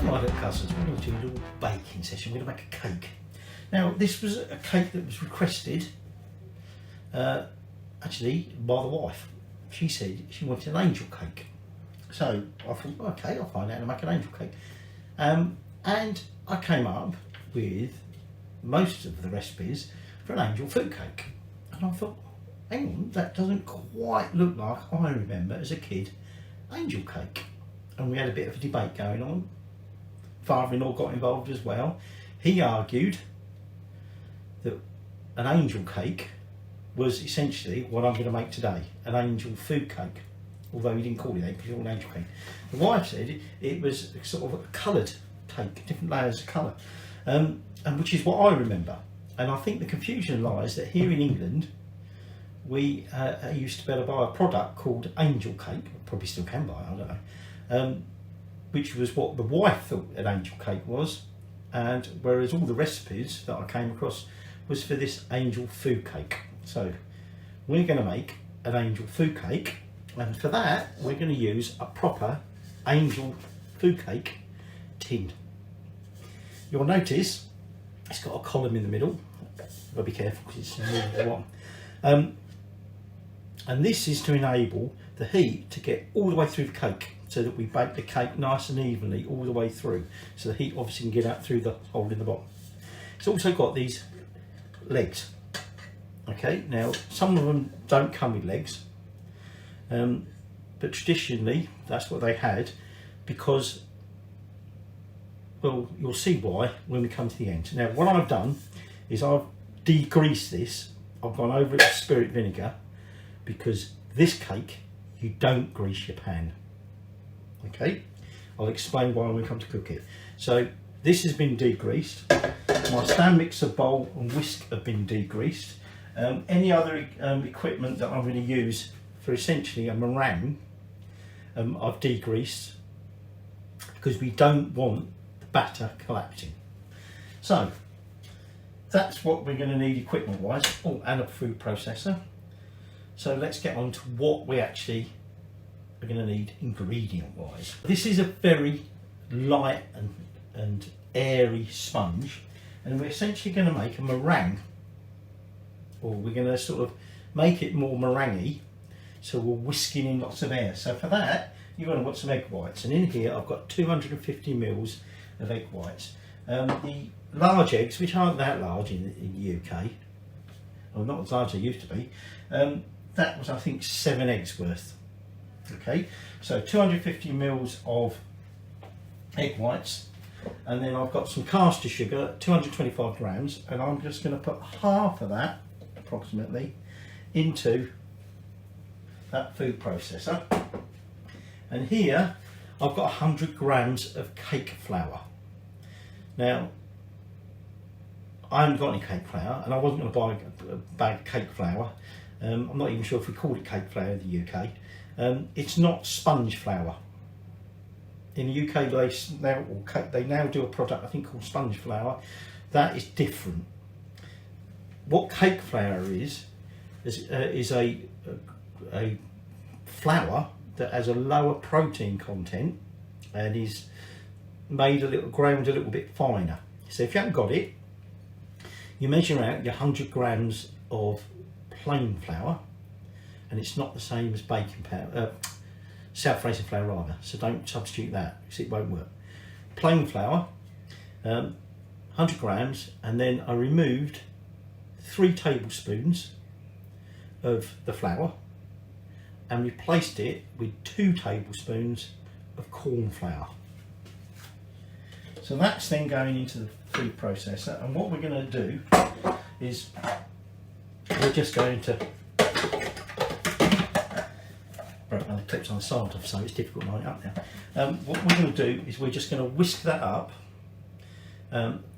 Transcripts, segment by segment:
Night at Guzzling, we're going to do a little baking session. We're going to make a cake. Now, this was a cake that was requested actually by the wife. She said she wanted an angel cake. So I thought, okay, I'll find out how to make an angel cake. And I came up with most of the recipes for an angel food cake. And I thought, hang on, that doesn't quite look like I remember as a kid angel cake. And we had a bit of a debate going on. Father-in-law got involved as well. He argued that an angel cake was essentially what I'm going to make today, an angel food cake, although he didn't call it that, because it was an angel cake. The wife said it was sort of a coloured cake, different layers of colour, and which is what I remember. And I think the confusion lies that here in England we used to be able to buy a product called angel cake, probably still can buy it, I don't know, which was what the wife thought an angel cake was, and whereas all the recipes that I came across was for this angel food cake. So we're going to make an angel food cake, and for that we're going to use a proper angel food cake tin. You'll notice it's got a column in the middle. I've got to be careful because it's more than one. And this is to enable the heat to get all the way through the cake, so that we bake the cake nice and evenly all the way through, so the heat obviously can get out through the hole in the bottom. It's also got these legs. Okay, now some of them don't come with legs, but traditionally that's what they had, because, well, you'll see why when we come to the end. Now what I've done is I've degreased this. I've gone over it with spirit vinegar, because this cake you don't grease your pan. Okay, I'll explain why when we come to cook it. So this has been degreased. My stand mixer bowl and whisk have been degreased. Any other equipment that I'm going to use for essentially a meringue, I've degreased, because we don't want the batter collapsing. So that's what we're going to need equipment wise. Oh, and a food processor. So let's get on to what we actually are going to need ingredient wise. This is a very light and airy sponge, and we're essentially going to make a meringue, or we're going to sort of make it more meringue-y, so we're whisking in lots of air. So for that you're going to want some egg whites, and in here I've got 250 mils of egg whites. The large eggs, which aren't that large in the UK, or not as large as they used to be, that was I think 7 eggs worth. Okay, so 250 mils of egg whites, and then I've got some caster sugar, 225 grams, and I'm just going to put half of that approximately into that food processor. And here I've got 100 grams of cake flour. Now I haven't got any cake flour, and I wasn't going to buy a bag of cake flour. I'm not even sure if we call it cake flour in the UK. It's not sponge flour. In the UK they now do a product I think called sponge flour. That is different. What cake flour is a flour that has a lower protein content and is made ground a little bit finer. So if you haven't got it, you measure out your 100 grams of plain flour, and it's not the same as baking powder, South raisin flour rather, so don't substitute that because it won't work. Plain flour, 100 grams, and then I removed 3 tablespoons of the flour and replaced it with 2 tablespoons of corn flour. So that's then going into the food processor, and what we're going to do is we're just going to broke the clips on the side, so it's difficult to line it up now. What we're going to do is we're just going to whisk that up,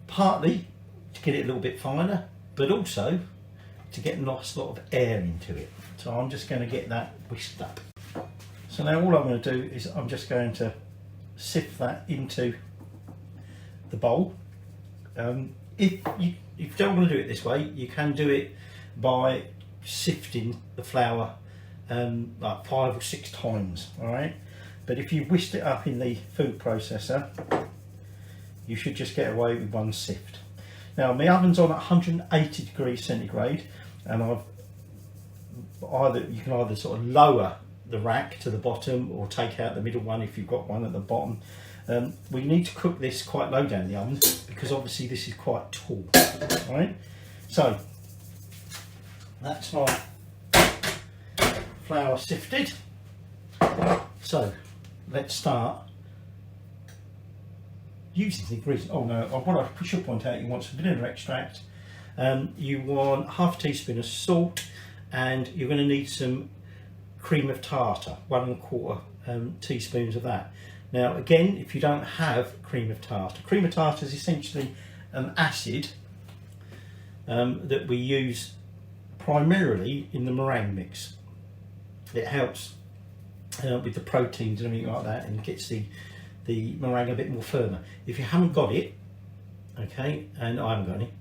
partly to get it a little bit finer, but also to get a nice lot of air into it. So I'm just going to get that whisked up. So now all I'm going to do is I'm just going to sift that into the bowl. If you don't want to do it this way, you can do it by sifting the flour like 5 or 6 times, all right? But if you whisked it up in the food processor, you should just get away with 1 sift. Now my oven's on at 180 degrees centigrade, and you can either sort of lower the rack to the bottom or take out the middle one if you've got one at the bottom. We need to cook this quite low down the oven because obviously this is quite tall. Right? So that's my flour sifted. So let's start using the ingredients. Oh no, what I should point out, you want some vanilla extract, you want half a teaspoon of salt, and you're going to need some cream of tartar, 1 1/4 teaspoons of that. Now again, if you don't have cream of tartar is essentially an acid that we use primarily in the meringue mix. It helps with the proteins and everything like that, and gets the meringue a bit more firmer. If you haven't got it, okay, and I haven't got any,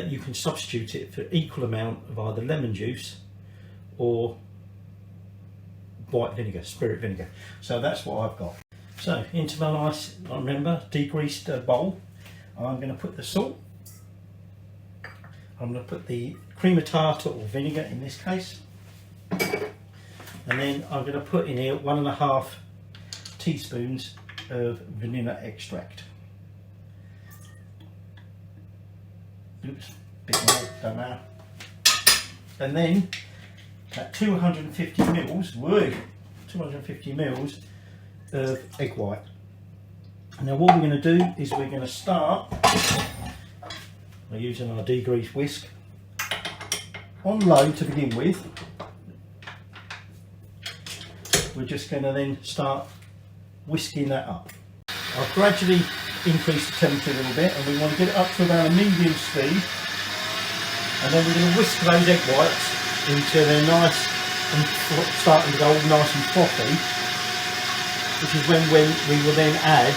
you can substitute it for equal amount of either lemon juice or white vinegar, spirit vinegar. So that's what I've got. So into my nice, remember, degreased bowl, I'm going to put the salt. I'm going to put the cream of tartar or vinegar in this case, and then I'm going to put in here 1 1/2 teaspoons of vanilla extract. Oops, bit more, don't matter. And then at 250 mils, 250 mils of egg white. Now what we're going to do is we're going to start by using our degreased whisk on low to begin with. We're just going to then start whisking that up. I'll gradually increase the temperature a little bit, and we want to get it up to about a medium speed, and then we're going to whisk those egg whites until they're nice and starting to go all nice and frothy, which is when we will then add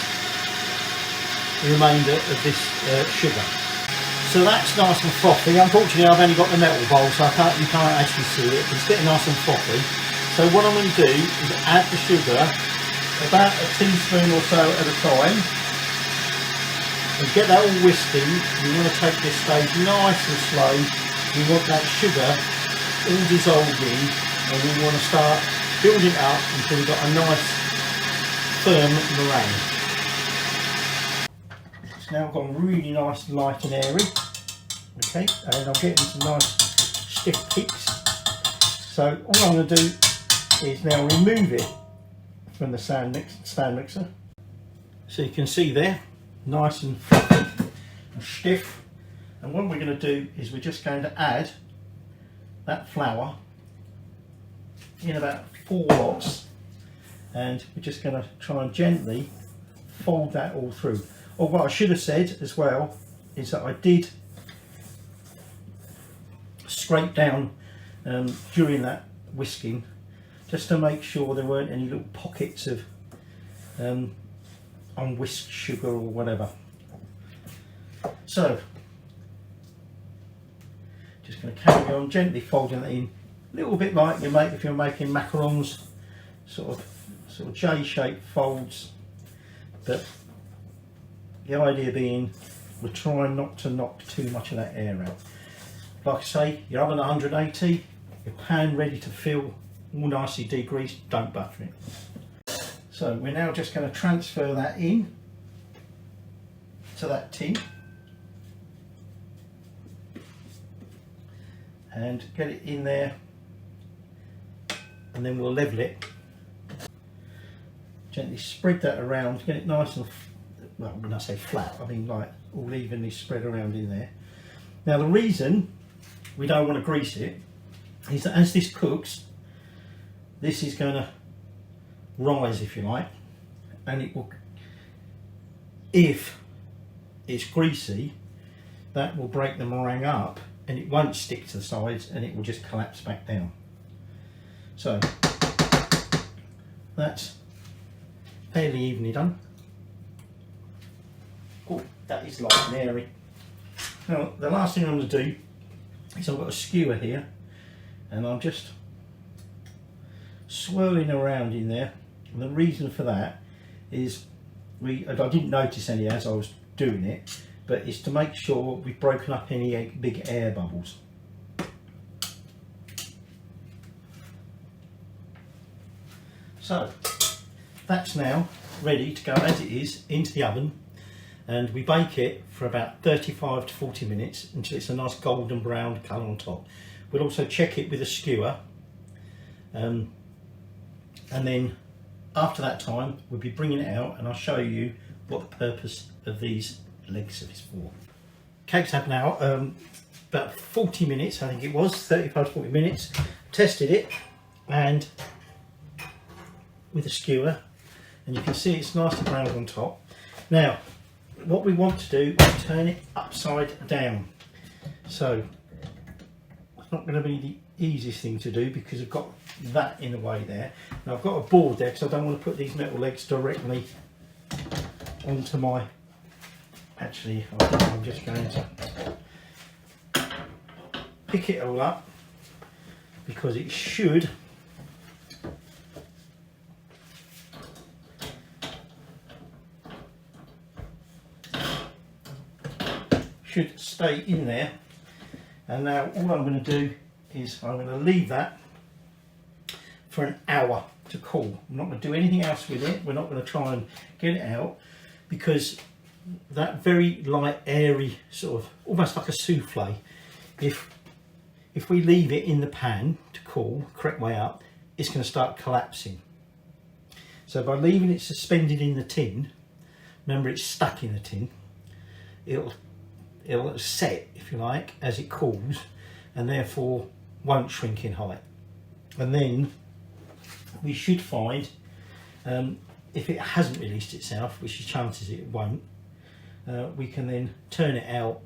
the remainder of this sugar. So that's nice and frothy. Unfortunately I've only got the metal bowl, so you can't actually see it, but it's getting nice and frothy. So what I'm going to do is add the sugar about a teaspoon or so at a time, and get that all whisked in. You want to take this stage nice and slow. You want that sugar all dissolved in, and we want to start building up until we've got a nice firm meringue. It's now gone really nice, light and airy. Okay, and I'm getting some nice stiff peaks. So all I'm going to do is now remove it from the stand mixer. So you can see there, nice and fluffy and stiff. And what we're going to do is we're just going to add that flour in about 4 lots, and we're just going to try and gently fold that all through. Or what I should have said as well is that I did scrape down during that whisking, just to make sure there weren't any little pockets of unwhisked sugar or whatever. So just going to carry on gently folding that in, a little bit like you make if you're making macarons, sort of J-shaped folds. But the idea being, we're trying not to knock too much of that air out. Like I say, your oven at 180, your pan ready to fill, all nicely degreased, don't butter it. So we're now just going to transfer that in to that tin and get it in there, and then we'll level it. Gently spread that around, get it nice and, well, when I say flat, I mean like all evenly spread around in there. Now the reason we don't want to grease it is that as this cooks, this is going to rise, if you like, and it will, if it's greasy, that will break the meringue up and it won't stick to the sides and it will just collapse back down. So that's fairly evenly done. Oh, that is light and airy. Now the last thing I'm going to do is I've got a skewer here, and I'm just swirling around in there, and the reason for that is I didn't notice any as I was doing it, but it's to make sure we've broken up any big air bubbles. So that's now ready to go as it is into the oven, and we bake it for about 35 to 40 minutes until it's a nice golden brown colour on top. We'll also check it with a skewer, and then after that time we'll be bringing it out and I'll show you what the purpose of these legs is for. Cake's had now about 40 minutes, I think it was 35 to 40 minutes. Tested it and with a skewer, and you can see it's nice and brown on top. Now what we want to do is turn it upside down. So it's not going to be the easiest thing to do because I've got that in the way there. Now I've got a board there because I don't want to put these metal legs directly onto my, actually I think I'm just going to pick it all up because it should stay in there. And now all I'm going to do is I'm going to leave that for an hour to cool. I'm not going to do anything else with it. We're not going to try and get it out because that very light airy sort of almost like a souffle, if we leave it in the pan to cool correct way up, it's going to start collapsing. So by leaving it suspended in the tin, remember it's stuck in the tin, it'll set, if you like, as it cools, and therefore won't shrink in height. And then we should find, if it hasn't released itself, which is chances it won't, we can then turn it out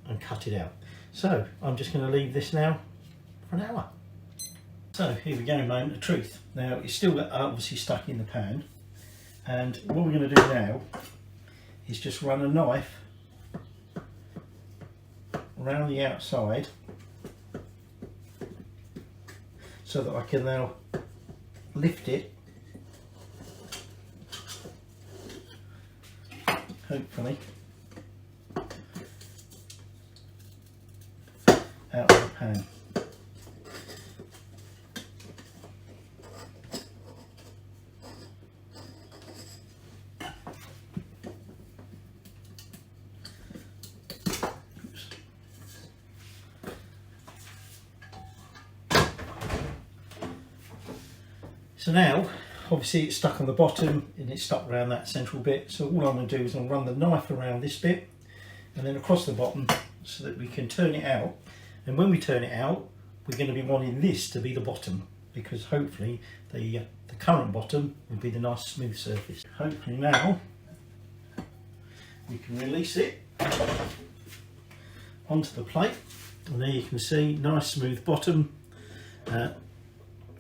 and cut it out. So I'm just going to leave this now for an hour. So here we go, moment of truth. Now it's still obviously stuck in the pan, and what we're going to do now is just run a knife around the outside so that I can now lift it, hopefully, out of the pan. So now, obviously it's stuck on the bottom and it's stuck around that central bit. So all I'm going to do is I'll run the knife around this bit and then across the bottom so that we can turn it out. And when we turn it out, we're going to be wanting this to be the bottom because hopefully the current bottom will be the nice smooth surface. Hopefully now we can release it onto the plate, and there you can see nice smooth bottom.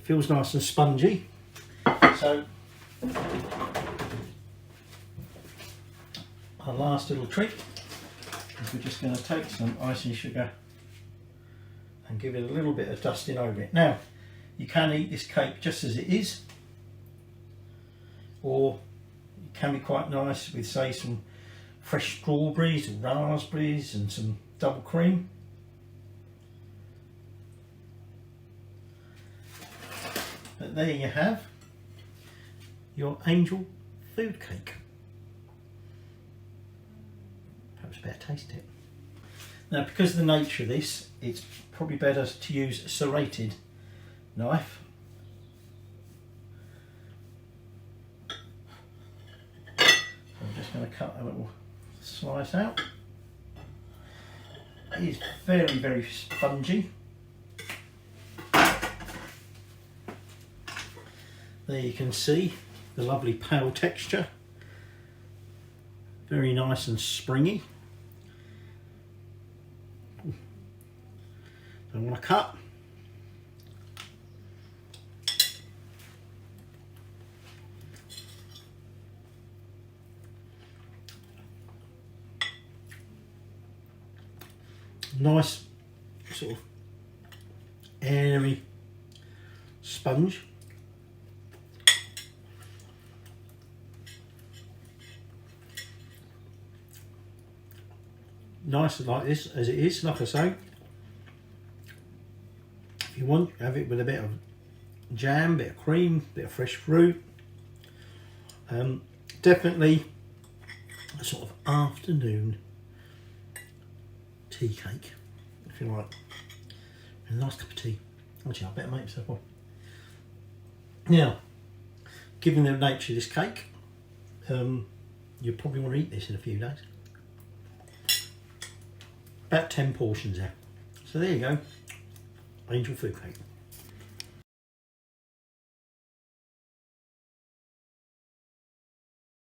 Feels nice and spongy. So our last little trick is we're just going to take some icing sugar and give it a little bit of dusting over it. Now you can eat this cake just as it is, or it can be quite nice with, say, some fresh strawberries and raspberries and some double cream. But there you have your angel food cake. Perhaps better taste it. Now, because of the nature of this, it's probably better to use a serrated knife. So I'm just going to cut a little slice out. It is very, very spongy. There you can see the lovely pale texture, very nice and springy. I want to cut. Nice sort of airy sponge. nice like this as it is, like I say. If you want, have it with a bit of jam, bit of cream, bit of fresh fruit. Definitely a sort of afternoon tea cake, if you like. A nice cup of tea. Actually, I better make myself one. Now, given the nature of this cake, you probably want to eat this in a few days. About 10 portions there. So there you go, angel food cake.